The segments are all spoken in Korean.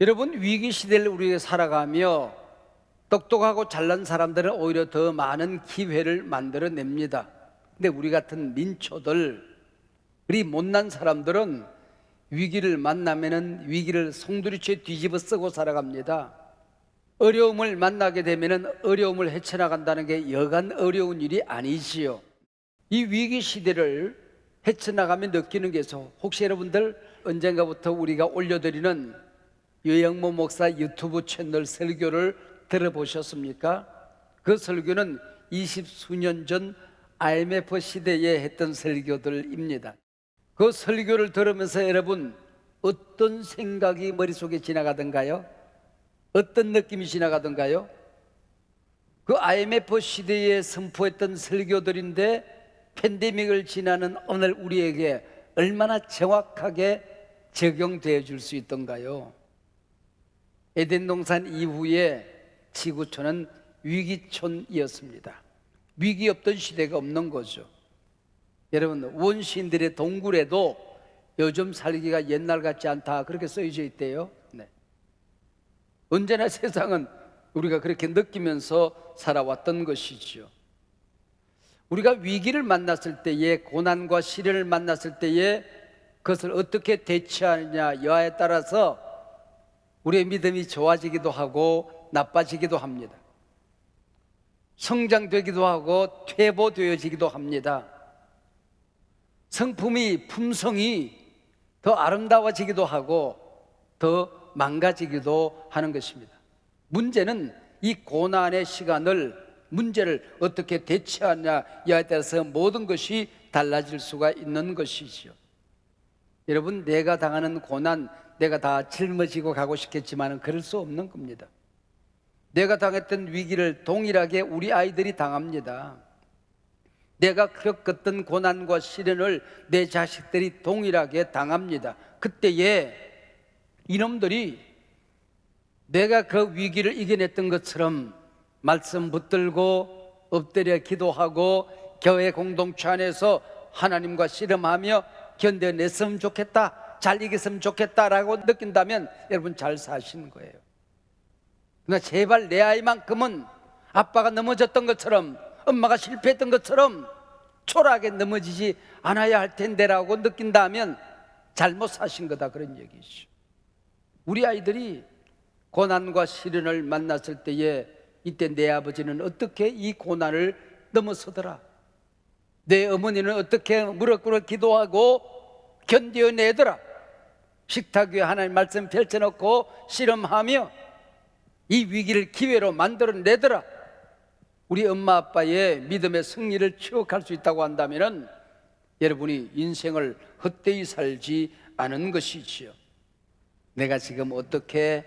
여러분, 위기 시대를 우리가 살아가며 똑똑하고 잘난 사람들은 오히려 더 많은 기회를 만들어냅니다. 근데 우리 같은 민초들, 우리 못난 사람들은 위기를 만나면은 위기를 송두리째 뒤집어 쓰고 살아갑니다. 어려움을 만나게 되면은 어려움을 헤쳐나간다는 게 여간 어려운 일이 아니지요. 이 위기 시대를 헤쳐나가며 느끼는 게 있어. 혹시 여러분들 언젠가부터 우리가 올려드리는 유영모 목사 유튜브 채널 설교를 들어보셨습니까? 그 설교는 20수년 전 IMF 시대에 했던 설교들입니다. 그 설교를 들으면서 여러분 어떤 생각이 머릿속에 지나가던가요? 어떤 느낌이 지나가던가요? 그 IMF 시대에 선포했던 설교들인데 팬데믹을 지나는 오늘 우리에게 얼마나 정확하게 적용되어 줄 수 있던가요? 에덴 동산 이후에 지구촌은 위기촌이었습니다. 위기 없던 시대가 없는 거죠. 여러분, 원시인들의 동굴에도 요즘 살기가 옛날 같지 않다 그렇게 써져 있대요. 네. 언제나 세상은 우리가 그렇게 느끼면서 살아왔던 것이죠. 우리가 위기를 만났을 때에, 고난과 시련을 만났을 때에 그것을 어떻게 대처하느냐에 따라서 우리의 믿음이 좋아지기도 하고 나빠지기도 합니다. 성장되기도 하고 퇴보되어지기도 합니다. 성품이, 품성이 더 아름다워지기도 하고 더 망가지기도 하는 것입니다. 문제는 이 고난의 시간을, 문제를 어떻게 대처하냐에 따라서 모든 것이 달라질 수가 있는 것이지요. 여러분, 내가 당하는 고난, 내가 다 짊어지고 가고 싶겠지만 그럴 수 없는 겁니다. 내가 당했던 위기를 동일하게 우리 아이들이 당합니다. 내가 겪었던 고난과 시련을 내 자식들이 동일하게 당합니다. 그때에 이놈들이 내가 그 위기를 이겨냈던 것처럼 말씀 붙들고 엎드려 기도하고 교회 공동체 안에서 하나님과 씨름하며 견뎌냈으면 좋겠다, 잘 이겼으면 좋겠다라고 느낀다면 여러분 잘 사시는 거예요. 그러나 제발 내 아이만큼은 아빠가 넘어졌던 것처럼, 엄마가 실패했던 것처럼 초라하게 넘어지지 않아야 할 텐데라고 느낀다면 잘못 사신 거다, 그런 얘기죠. 우리 아이들이 고난과 시련을 만났을 때에 이때 내 아버지는 어떻게 이 고난을 넘어서더라, 내 어머니는 어떻게 무릎 꿇어 기도하고 견뎌내더라, 식탁 위에 하나님 말씀 펼쳐놓고 씨름하며 이 위기를 기회로 만들어내더라. 우리 엄마 아빠의 믿음의 승리를 추억할 수 있다고 한다면 여러분이 인생을 헛되이 살지 않은 것이지요. 내가 지금 어떻게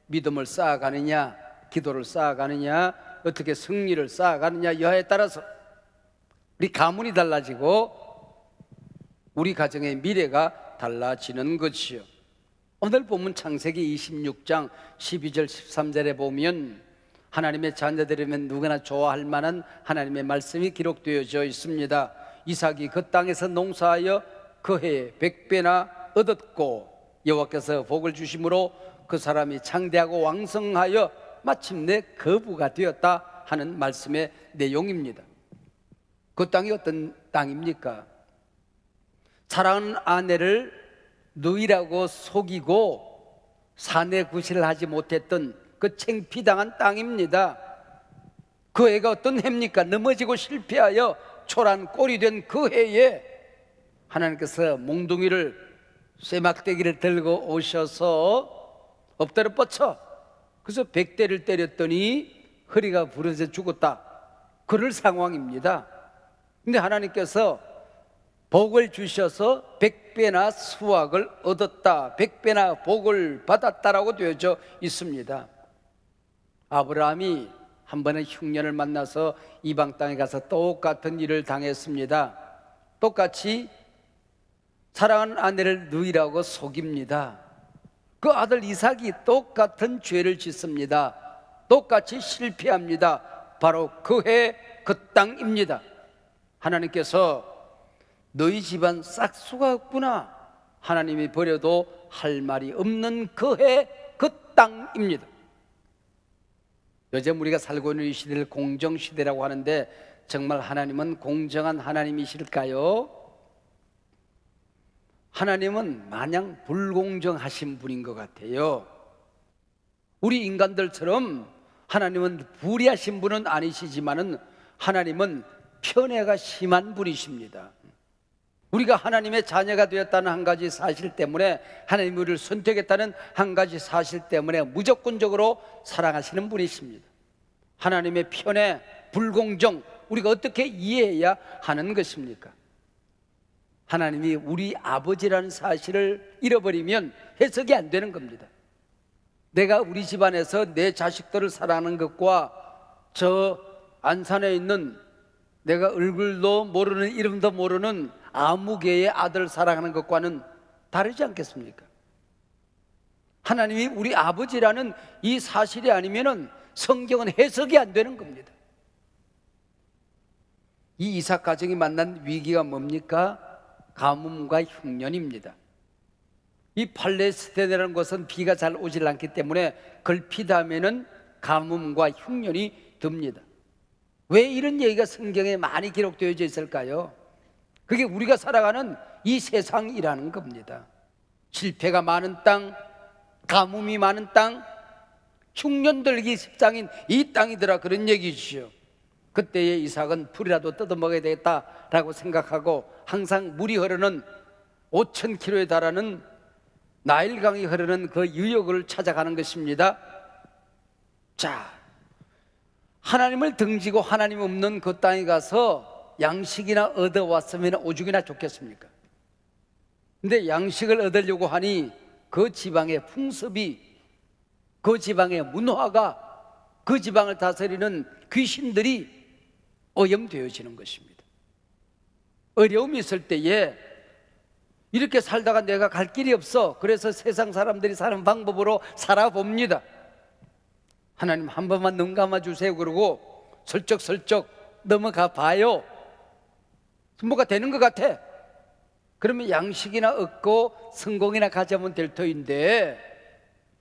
믿음을 쌓아가느냐, 기도를 쌓아가느냐, 어떻게 승리를 쌓아가느냐 여하에 따라서 우리 가문이 달라지고 우리 가정의 미래가 달라지는 것이요. 오늘 본문 창세기 26장 12절 13절에 보면 하나님의 자녀들이면 누구나 좋아할 만한 하나님의 말씀이 기록되어져 있습니다. 이삭이 그 땅에서 농사하여 그 해에 100배나 얻었고 여호와께서 복을 주심으로 그 사람이 창대하고 왕성하여 마침내 거부가 되었다 하는 말씀의 내용입니다. 그 땅이 어떤 땅입니까? 사랑하는 아내를 누이라고 속이고 사내 구실을 하지 못했던 그 창피당한 땅입니다. 그 해가 어떤 해입니까? 넘어지고 실패하여 초란 꼴이 된 그 해에 하나님께서 몽둥이를, 쇠막대기를 들고 오셔서 엎드려 뻗쳐, 그래서 100대를 때렸더니 허리가 부러져 죽었다, 그럴 상황입니다. 근데 하나님께서 복을 주셔서 100배나 수확을 얻었다, 100배나 복을 받았다라고 되어져 있습니다. 아브라함이 한 번은 흉년을 만나서 이방 땅에 가서 똑같은 일을 당했습니다. 똑같이 사랑하는 아내를 누이라고 속입니다. 그 아들 이삭이 똑같은 죄를 짓습니다. 똑같이 실패합니다. 바로 그 해 그 땅입니다. 하나님께서 너희 집안 싹수가 없구나, 하나님이 버려도 할 말이 없는 그 해 그 땅입니다. 요즘 우리가 살고 있는 이 시대를 공정시대라고 하는데 정말 하나님은 공정한 하나님이실까요? 하나님은 마냥 불공정하신 분인 것 같아요. 우리 인간들처럼 하나님은 불의하신 분은 아니시지만은 하나님은 편애가 심한 분이십니다. 우리가 하나님의 자녀가 되었다는 한 가지 사실 때문에, 하나님이 우리를 선택했다는 한 가지 사실 때문에 무조건적으로 사랑하시는 분이십니다. 하나님의 편애, 불공정, 우리가 어떻게 이해해야 하는 것입니까? 하나님이 우리 아버지라는 사실을 잃어버리면 해석이 안 되는 겁니다. 내가 우리 집안에서 내 자식들을 사랑하는 것과 저 안산에 있는 내가 얼굴도 모르는, 이름도 모르는 아무개의 아들을 사랑하는 것과는 다르지 않겠습니까? 하나님이 우리 아버지라는 이 사실이 아니면은 성경은 해석이 안 되는 겁니다. 이 이삭 가정이 만난 위기가 뭡니까? 가뭄과 흉년입니다. 이 팔레스타인이라는 곳은 비가 잘 오질 않기 때문에 걸핏하면은 가뭄과 흉년이 듭니다. 왜 이런 얘기가 성경에 많이 기록되어져 있을까요? 그게 우리가 살아가는 이 세상이라는 겁니다. 실패가 많은 땅, 가뭄이 많은 땅, 흉년들기 십장인 이 땅이더라, 그런 얘기죠. 그때의 이삭은 풀이라도 뜯어먹어야 되겠다라고 생각하고 항상 물이 흐르는 5,000km에 달하는 나일강이 흐르는 그 유역을 찾아가는 것입니다. 자, 하나님을 등지고 하나님 없는 그 땅에 가서 양식이나 얻어왔으면 오죽이나 좋겠습니까? 근데 양식을 얻으려고 하니 그 지방의 풍습이, 그 지방의 문화가, 그 지방을 다스리는 귀신들이 오염되어지는 것입니다. 어려움이 있을 때에 이렇게 살다가 내가 갈 길이 없어, 그래서 세상 사람들이 사는 방법으로 살아봅니다. 하나님 한 번만 눈 감아주세요 그러고 슬쩍슬쩍 넘어가 봐요. 뭐가 되는 것 같아. 그러면 양식이나 얻고 성공이나 가져오면 될 터인데,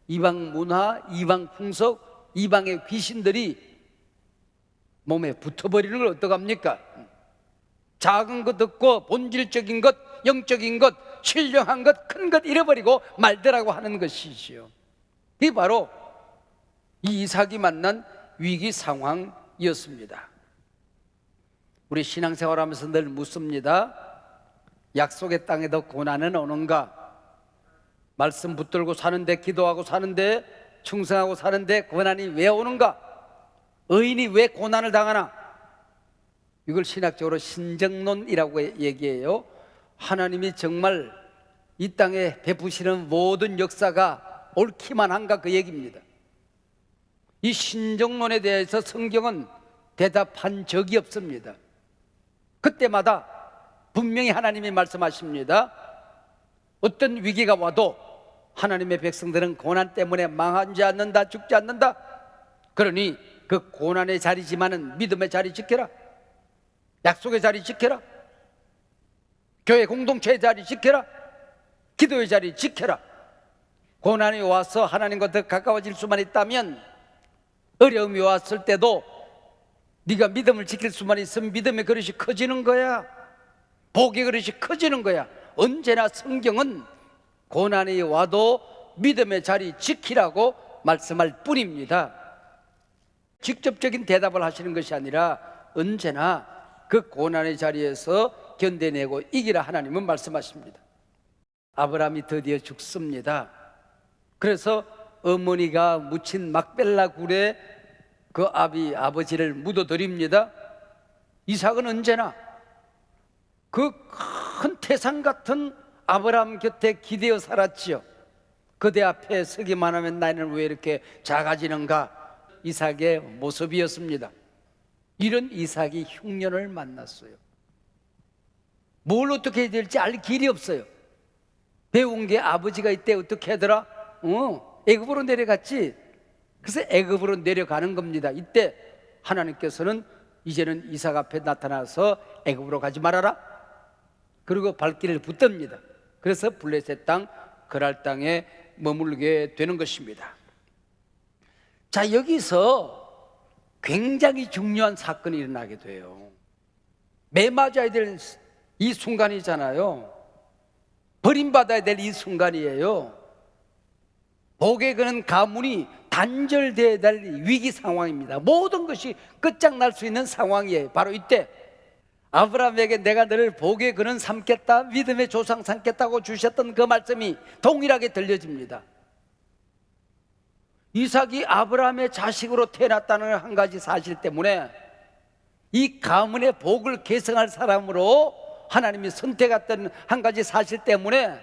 이방 문화, 이방 풍속, 이방의 귀신들이 몸에 붙어버리는 걸 어떡합니까? 작은 것 얻고 본질적인 것, 영적인 것, 신령한 것, 큰 것 잃어버리고 말더라고 하는 것이지요. 이게 바로 이 이삭이 만난 위기 상황이었습니다. 우리 신앙생활하면서 늘 묻습니다. 약속의 땅에도 고난은 오는가? 말씀 붙들고 사는데, 기도하고 사는데, 충성하고 사는데 고난이 왜 오는가? 의인이 왜 고난을 당하나? 이걸 신학적으로 신정론이라고 얘기해요. 하나님이 정말 이 땅에 베푸시는 모든 역사가 옳기만 한가, 그 얘기입니다. 이 신정론에 대해서 성경은 대답한 적이 없습니다. 그때마다 분명히 하나님이 말씀하십니다. 어떤 위기가 와도 하나님의 백성들은 고난 때문에 망하지 않는다, 죽지 않는다. 그러니 그 고난의 자리지만은 믿음의 자리 지켜라, 약속의 자리 지켜라, 교회 공동체의 자리 지켜라, 기도의 자리 지켜라. 고난이 와서 하나님과 더 가까워질 수만 있다면, 어려움이 왔을 때도 네가 믿음을 지킬 수만 있으면 믿음의 그릇이 커지는 거야. 복의 그릇이 커지는 거야. 언제나 성경은 고난이 와도 믿음의 자리 지키라고 말씀할 뿐입니다. 직접적인 대답을 하시는 것이 아니라 언제나 그 고난의 자리에서 견뎌내고 이기라 하나님은 말씀하십니다. 아브라함이 드디어 죽습니다. 그래서 어머니가 묻힌 막벨라 굴에 그 아버지를 묻어드립니다. 이삭은 언제나 그 큰 태산 같은 아브라함 곁에 기대어 살았지요. 그대 앞에 서기만 하면 나는 왜 이렇게 작아지는가? 이삭의 모습이었습니다. 이런 이삭이 흉년을 만났어요. 뭘 어떻게 해야 될지 알 길이 없어요. 배운 게 아버지가 이때 어떻게 하더라? 애굽으로 내려갔지. 그래서 애굽으로 내려가는 겁니다. 이때 하나님께서는 이제는 이삭 앞에 나타나서 애굽으로 가지 말아라, 그리고 발길을 붙듭니다. 그래서 블레셋 땅, 그랄 땅에 머물게 되는 것입니다. 자, 여기서 굉장히 중요한 사건이 일어나게 돼요. 매 맞아야 될 이 순간이잖아요. 버림받아야 될 이 순간이에요. 복에 거는 가문이 단절되어야 될 위기 상황입니다. 모든 것이 끝장날 수 있는 상황이에요. 바로 이때 아브라함에게 내가 너를 복에 거는 삼겠다, 믿음의 조상 삼겠다고 주셨던 그 말씀이 동일하게 들려집니다. 이삭이 아브라함의 자식으로 태어났다는 한 가지 사실 때문에 이 가문의 복을 계승할 사람으로 하나님이 선택했던 한 가지 사실 때문에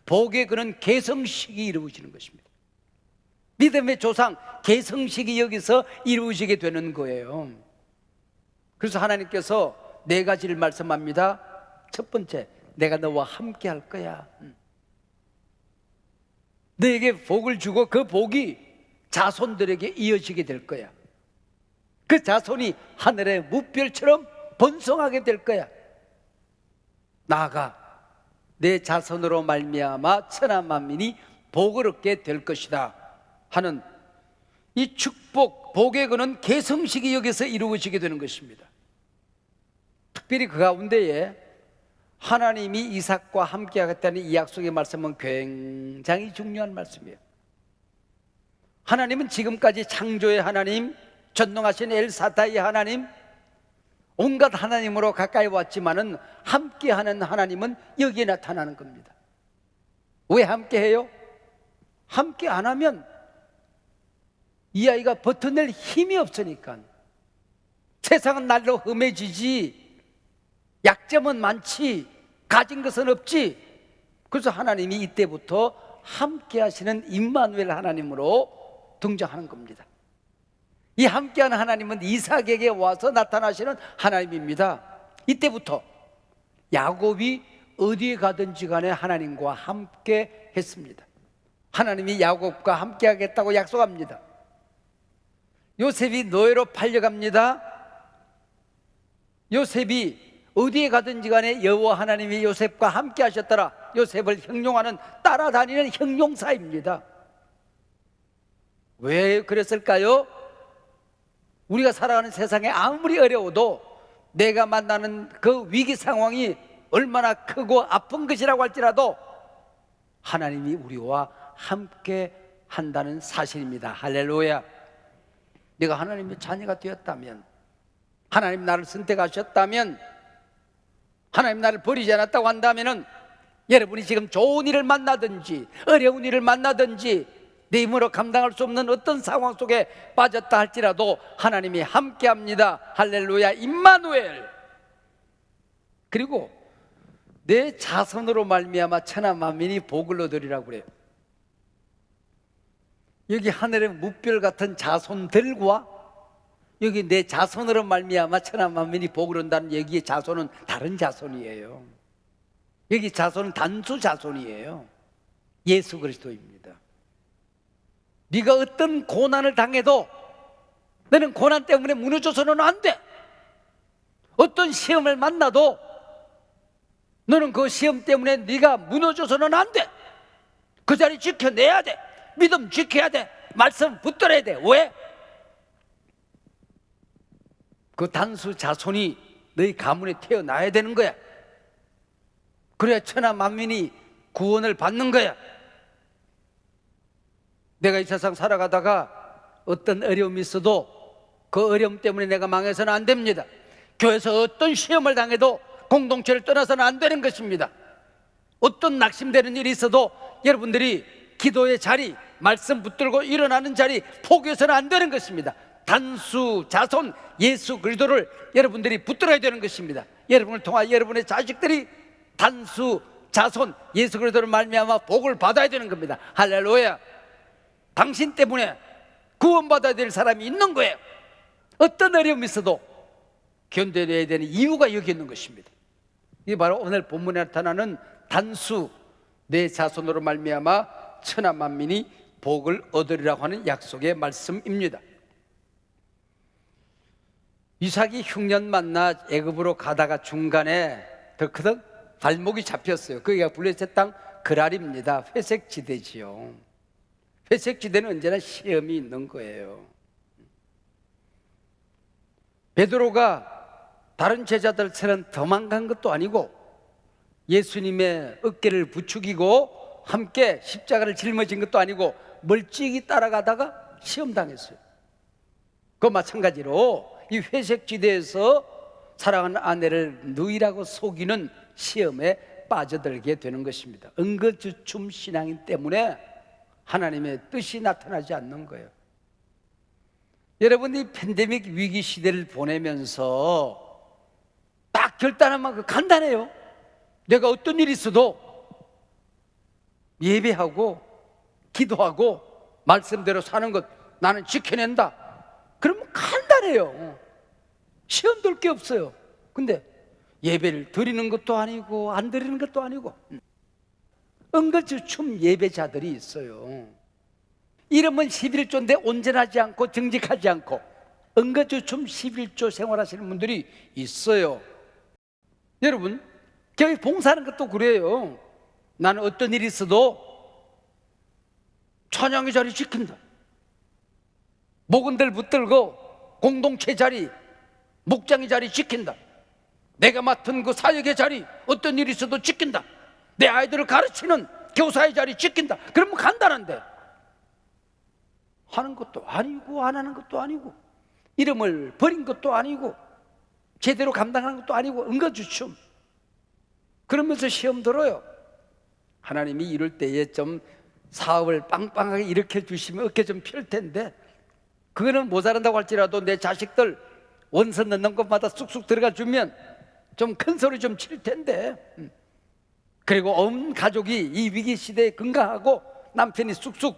복에 그런 계승식이 이루어지는 것입니다. 믿음의 조상 계승식이 여기서 이루어지게 되는 거예요. 그래서 하나님께서 네 가지를 말씀합니다. 첫 번째, 내가 너와 함께 할 거야. 너에게 복을 주고 그 복이 자손들에게 이어지게 될 거야. 그 자손이 하늘의 무별처럼 번성하게 될 거야. 나아가 내 자손으로 말미암아 천하 만민이 복을 얻게 될 것이다 하는 이 축복, 복에 거는 계승식이 여기서 이루어지게 되는 것입니다. 특별히 그 가운데에 하나님이 이삭과 함께 하겠다는 이 약속의 말씀은 굉장히 중요한 말씀이에요. 하나님은 지금까지 창조의 하나님, 전능하신 엘사다의 하나님, 온갖 하나님으로 가까이 왔지만은 함께하는 하나님은 여기에 나타나는 겁니다. 왜 함께해요? 함께 안 하면 이 아이가 버텨낼 힘이 없으니까. 세상은 날로 험해지지, 약점은 많지, 가진 것은 없지. 그래서 하나님이 이때부터 함께 하시는 임마누엘 하나님으로 등장하는 겁니다. 이 함께하는 하나님은 이삭에게 와서 나타나시는 하나님입니다. 이때부터 야곱이 어디에 가든지 간에 하나님과 함께 했습니다. 하나님이 야곱과 함께 하겠다고 약속합니다. 요셉이 노예로 팔려갑니다. 요셉이 어디에 가든지 간에 여호와 하나님이 요셉과 함께 하셨더라. 요셉을 형용하는, 따라다니는 형용사입니다. 왜 그랬을까요? 우리가 살아가는 세상에 아무리 어려워도 내가 만나는 그 위기 상황이 얼마나 크고 아픈 것이라고 할지라도 하나님이 우리와 함께 한다는 사실입니다. 할렐루야. 내가 하나님의 자녀가 되었다면, 하나님 나를 선택하셨다면, 하나님 나를 버리지 않았다고 한다면, 여러분이 지금 좋은 일을 만나든지 어려운 일을 만나든지 내 힘으로 감당할 수 없는 어떤 상황 속에 빠졌다 할지라도 하나님이 함께합니다. 할렐루야. 임마누엘. 그리고 내 자손으로 말미암아 천하 만민이 복을 얻으리라고 그래요. 여기 하늘의 무별 같은 자손들과 여기 내 자손으로 말미암아 천하 만민이 복을 얻는다는 여기의 자손은 다른 자손이에요. 여기 자손은 단수 자손이에요. 예수 그리스도입니다. 네가 어떤 고난을 당해도 너는 고난 때문에 무너져서는 안 돼. 어떤 시험을 만나도 너는 그 시험 때문에 네가 무너져서는 안 돼. 그 자리 지켜내야 돼. 믿음 지켜야 돼. 말씀 붙들어야 돼. 왜? 그 단수 자손이 너희 가문에 태어나야 되는 거야. 그래야 천하 만민이 구원을 받는 거야. 내가 이 세상 살아가다가 어떤 어려움이 있어도 그 어려움 때문에 내가 망해서는 안 됩니다. 교회에서 어떤 시험을 당해도 공동체를 떠나서는 안 되는 것입니다. 어떤 낙심되는 일이 있어도 여러분들이 기도의 자리, 말씀 붙들고 일어나는 자리 포기해서는 안 되는 것입니다. 단수 자손 예수 그리스도를 여러분들이 붙들어야 되는 것입니다. 여러분을 통하여 여러분의 자식들이 단수 자손 예수 그리스도를 말미암아 복을 받아야 되는 겁니다. 할렐루야. 당신 때문에 구원받아야 될 사람이 있는 거예요. 어떤 어려움이 있어도 견뎌내야 되는 이유가 여기 있는 것입니다. 이게 바로 오늘 본문에 나타나는 단수 내 자손으로 말미암아 천하 만민이 복을 얻으리라고 하는 약속의 말씀입니다. 이삭이 흉년 만나 애굽으로 가다가 중간에 덜커덕 발목이 잡혔어요. 거기가 블레셋 땅 그랄입니다. 회색 지대지요. 회색지대는 언제나 시험이 있는 거예요. 베드로가 다른 제자들처럼 도망간 것도 아니고 예수님의 어깨를 부추기고 함께 십자가를 짊어진 것도 아니고 멀찍이 따라가다가 시험당했어요. 그 마찬가지로 이 회색지대에서 사랑하는 아내를 누이라고 속이는 시험에 빠져들게 되는 것입니다. 응거주춤 신앙인 때문에 하나님의 뜻이 나타나지 않는 거예요. 여러분, 이 팬데믹 위기 시대를 보내면서 딱 결단한 만큼 간단해요. 내가 어떤 일이 있어도 예배하고 기도하고 말씀대로 사는 것 나는 지켜낸다. 그러면 간단해요. 시험 들 게 없어요. 근데 예배를 드리는 것도 아니고 안 드리는 것도 아니고 응거주춤 예배자들이 있어요. 이름은 11조인데 온전하지 않고 정직하지 않고 응거주춤 11조 생활하시는 분들이 있어요. 여러분, 교회 봉사하는 것도 그래요. 나는 어떤 일이 있어도 찬양의 자리 지킨다. 목은들 붙들고 공동체 자리, 목장의 자리 지킨다. 내가 맡은 그 사역의 자리, 어떤 일이 있어도 지킨다. 내 아이들을 가르치는 교사의 자리 지킨다. 그러면 간단한데 하는 것도 아니고 안 하는 것도 아니고 이름을 버린 것도 아니고 제대로 감당하는 것도 아니고 응거주춤 그러면서 시험 들어요. 하나님이 이럴 때에 좀 사업을 빵빵하게 일으켜 주시면 어깨 좀 펼 텐데 그거는 모자란다고 할지라도 내 자식들 원서 넣는 것마다 쑥쑥 들어가 주면 좀 큰 소리 좀 칠 텐데 그리고 온 가족이 이 위기 시대에 건강하고 남편이 쑥쑥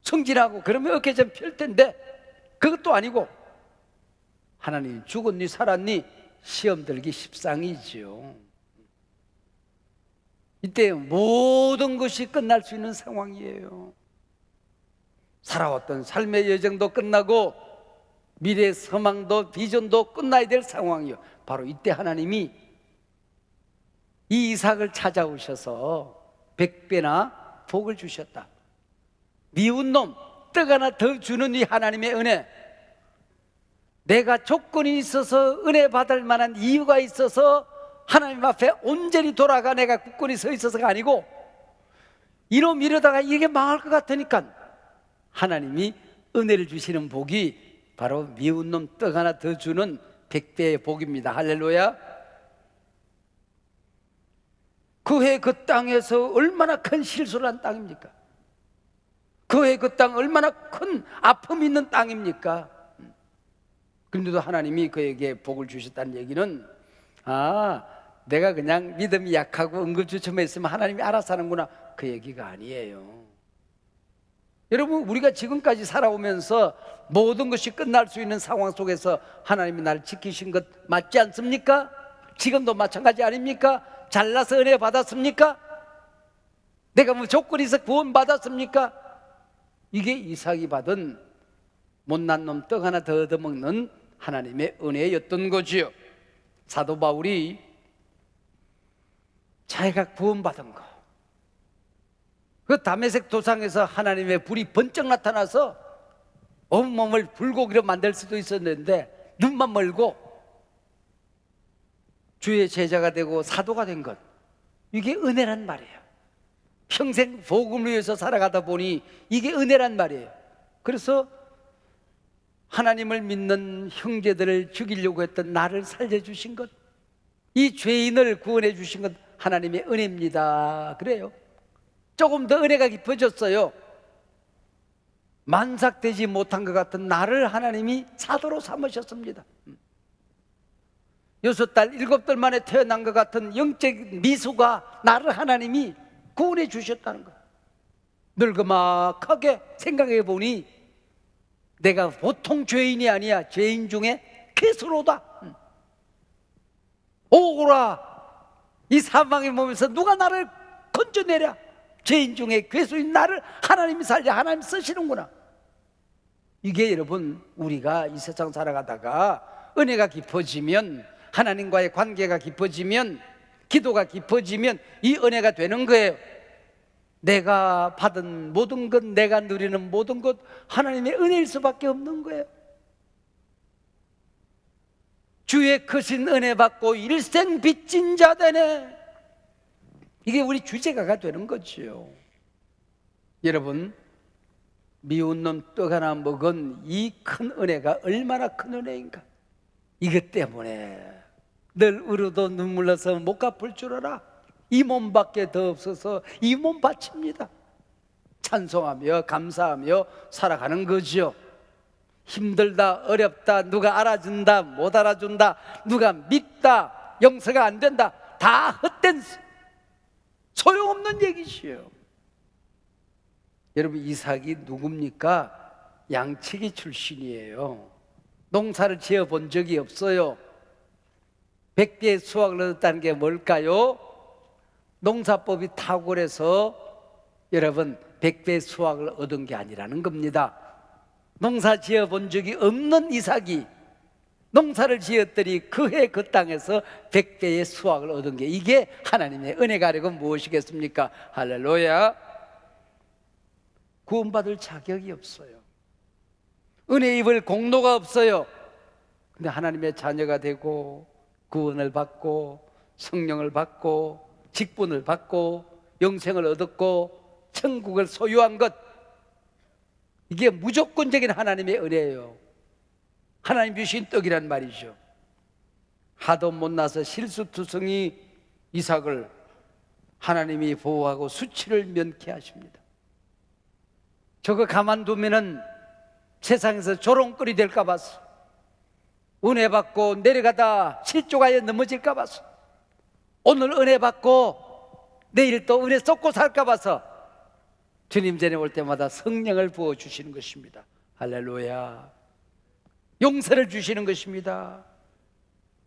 성질하고 그러면 어깨 좀 펼 텐데 그것도 아니고 하나님 죽었니 살았니 시험 들기 십상이지요. 이때 모든 것이 끝날 수 있는 상황이에요. 살아왔던 삶의 여정도 끝나고 미래의 소망도 비전도 끝나야 될 상황이요. 바로 이때 하나님이 이 이삭을 찾아오셔서 100배나 복을 주셨다. 미운 놈 떡 하나 더 주는 이 하나님의 은혜, 내가 조건이 있어서 은혜 받을 만한 이유가 있어서 하나님 앞에 온전히 돌아가 내가 굳건히 서 있어서가 아니고 이놈 이러다가 이게 망할 것 같으니까 하나님이 은혜를 주시는 복이 바로 미운 놈 떡 하나 더 주는 100배의 복입니다. 할렐루야. 그해 그 땅에서 얼마나 큰 실수를 한 땅입니까? 그해 그 땅 얼마나 큰 아픔이 있는 땅입니까? 그런데도 하나님이 그에게 복을 주셨다는 얘기는 내가 그냥 믿음이 약하고 응급주춤에 있으면 하나님이 알아서 하는구나 그 얘기가 아니에요. 여러분, 우리가 지금까지 살아오면서 모든 것이 끝날 수 있는 상황 속에서 하나님이 나를 지키신 것 맞지 않습니까? 지금도 마찬가지 아닙니까? 잘나서 은혜 받았습니까? 내가 뭐 조건이 있어 구원 받았습니까? 이게 이삭이 받은 못난 놈 떡 하나 더 얻어먹는 하나님의 은혜였던 거지요. 사도 바울이 자기가 구원받은 거, 그 다메섹 도상에서 하나님의 불이 번쩍 나타나서 온몸을 불고기로 만들 수도 있었는데 눈만 멀고 주의 제자가 되고 사도가 된 것, 이게 은혜란 말이에요. 평생 복음을 위해서 살아가다 보니 이게 은혜란 말이에요. 그래서 하나님을 믿는 형제들을 죽이려고 했던 나를 살려주신 것, 이 죄인을 구원해 주신 것 하나님의 은혜입니다. 그래요. 조금 더 은혜가 깊어졌어요. 만삭되지 못한 것 같은 나를 하나님이 사도로 삼으셨습니다. 6달 7달 만에 태어난 것 같은 영적 미수가 나를 하나님이 구원해 주셨다는 거예요. 늙어막하게 생각해 보니 내가 보통 죄인이 아니야. 죄인 중에 괴수로다. 오거라 이 사망의 몸에서 누가 나를 건져내랴. 죄인 중에 괴수인 나를 하나님이 살려 하나님 쓰시는구나. 이게 여러분, 우리가 이 세상 살아가다가 은혜가 깊어지면, 하나님과의 관계가 깊어지면, 기도가 깊어지면 이 은혜가 되는 거예요. 내가 받은 모든 것, 내가 누리는 모든 것 하나님의 은혜일 수밖에 없는 거예요. 주의 크신 은혜 받고 일생 빚진 자 되네. 이게 우리 주제가가 되는 거지요. 여러분, 미운 놈 떡 하나 먹은 이 큰 은혜가 얼마나 큰 은혜인가. 이것 때문에 늘 울어도 눈물 나서 못 갚을 줄 알아. 이 몸밖에 더 없어서 이 몸 바칩니다. 찬송하며 감사하며 살아가는 거지요. 힘들다, 어렵다, 누가 알아준다, 못 알아준다, 누가 믿다, 용서가 안 된다, 다 헛된 소용없는 얘기지요. 여러분, 이삭이 누굽니까? 양치기 출신이에요. 농사를 지어 본 적이 없어요. 100배의 수확을 얻었다는 게 뭘까요? 농사법이 탁월해서 여러분 100배의 수확을 얻은 게 아니라는 겁니다. 농사 지어 본 적이 없는 이삭이 농사를 지었더니 그해 그 땅에서 100배의 수확을 얻은 게, 이게 하나님의 은혜가 아니고 무엇이겠습니까? 할렐루야. 구원받을 자격이 없어요. 은혜 입을 공로가 없어요. 근데 하나님의 자녀가 되고 구원을 받고 성령을 받고 직분을 받고 영생을 얻었고 천국을 소유한 것, 이게 무조건적인 하나님의 은혜예요. 하나님 주신 떡이란 말이죠. 하도 못나서 실수투성이 이삭을 하나님이 보호하고 수치를 면케하십니다. 저거 가만두면은 세상에서 조롱거리 될까 봐서, 은혜 받고 내려가다 실족하여 넘어질까 봐서, 오늘 은혜 받고 내일 또 은혜 쏟고 살까 봐서 주님 전에 올 때마다 성령을 부어주시는 것입니다. 할렐루야. 용서를 주시는 것입니다.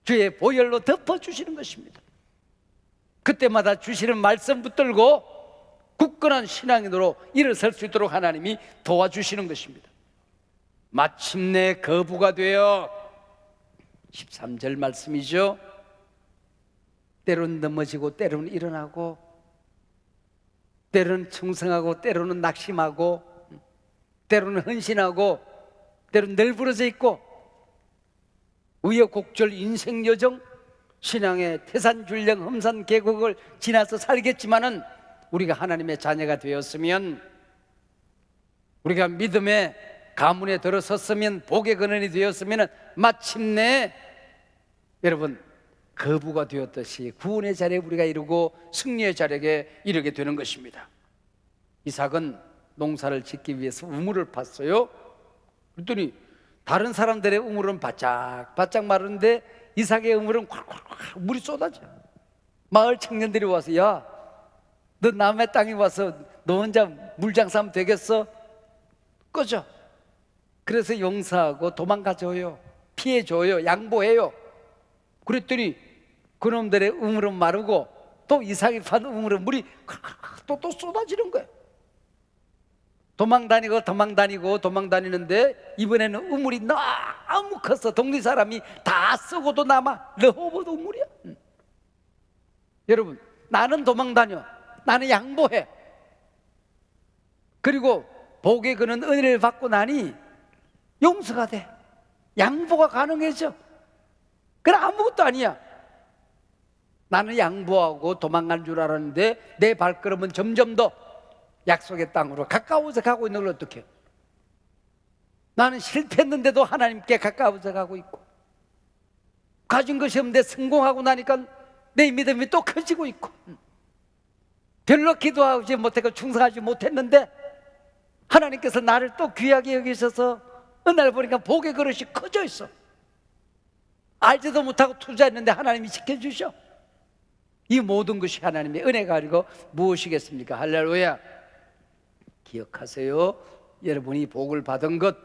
주의 보혈로 덮어주시는 것입니다. 그때마다 주시는 말씀 붙들고 굳건한 신앙인으로 일어설 수 있도록 하나님이 도와주시는 것입니다. 마침내 거부가 되어 13절 말씀이죠. 때로는 넘어지고 때로는 일어나고 때로는 충성하고 때로는 낙심하고 때로는 헌신하고 때로는 널브러져 있고 우여곡절 인생 여정, 신앙의 태산줄령 험산계곡을 지나서 살겠지만은 우리가 하나님의 자녀가 되었으면, 우리가 믿음의 가문에 들어섰으면, 복의 근원이 되었으면 마침내 여러분 거부가 되었듯이 구원의 자리에 우리가 이루고 승리의 자리에 이르게 되는 것입니다. 이삭은 농사를 짓기 위해서 우물을 팠어요. 그랬더니 다른 사람들의 우물은 바짝바짝 마른데 이삭의 우물은 콸콸콸 물이 쏟아져. 마을 청년들이 와서, 야, 너 남의 땅에 와서 너 혼자 물장사하면 되겠어? 꺼져. 그래서 용서하고 도망가줘요. 피해줘요. 양보해요. 그랬더니 그놈들의 우물은 마르고 또 이삭이 판 우물은 물이 또 쏟아지는 거예요. 도망다니는데 이번에는 우물이 너무 커서 동네 사람이 다 쓰고도 남아. 레호봇 우물이야. 여러분, 나는 도망다녀, 나는 양보해. 그리고 복의 그는 은혜를 받고 나니 용서가 돼. 양보가 가능해져. 그럼 아무것도 아니야. 나는 양보하고 도망간 줄 알았는데 내 발걸음은 점점 더 약속의 땅으로 가까워져 가고 있는 걸 어떡해? 나는 실패했는데도 하나님께 가까워져 가고 있고, 가진 것이 없는데 성공하고 나니까 내 믿음이 또 커지고 있고, 별로 기도하지 못했고 충성하지 못했는데 하나님께서 나를 또 귀하게 여기셔서 어느 날 보니까 복의 그릇이 커져 있어. 알지도 못하고 투자했는데 하나님이 지켜주셔. 이 모든 것이 하나님의 은혜가 아니고 무엇이겠습니까? 할렐루야. 기억하세요. 여러분이 복을 받은 것,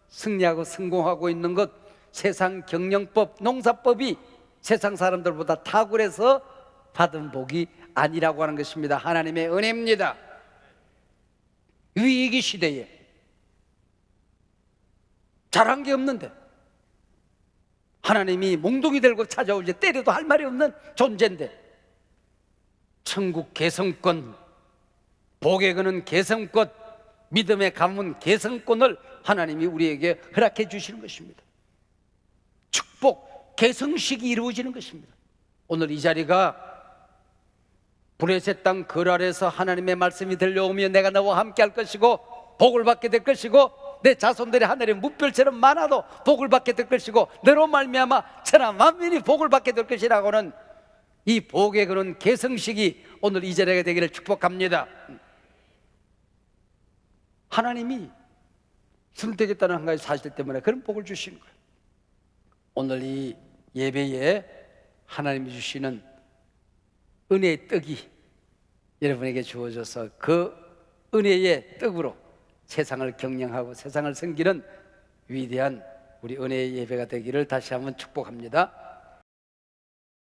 승리하고 성공하고 있는 것, 세상 경영법, 농사법이 세상 사람들보다 탁월해서 받은 복이 아니라고 하는 것입니다. 하나님의 은혜입니다. 위기 시대에 잘한 게 없는데 하나님이 몽둥이 들고 찾아오지 때려도 할 말이 없는 존재인데 천국 개성권, 복에 거는 개성꽃, 믿음의 가문 개성권을 하나님이 우리에게 허락해 주시는 것입니다. 축복, 개성식이 이루어지는 것입니다. 오늘 이 자리가 브레셋 땅 그 아래에서 하나님의 말씀이 들려오며 내가 너와 함께 할 것이고 복을 받게 될 것이고 내 자손들이 하늘의 무별처럼 많아도 복을 받게 될 것이고 너로 말미암아 천하 만민이 복을 받게 될 것이라고는 이 복에 그런 개성식이 오늘 이 자리가 되기를 축복합니다. 하나님이 선택했다는 한 가지 사실 때문에 그런 복을 주시는 거예요. 오늘 이 예배에 하나님이 주시는 은혜의 떡이 여러분에게 주어져서 그 은혜의 떡으로 세상을 경영하고 세상을 섬기는 위대한 우리 은혜의 예배가 되기를 다시 한번 축복합니다.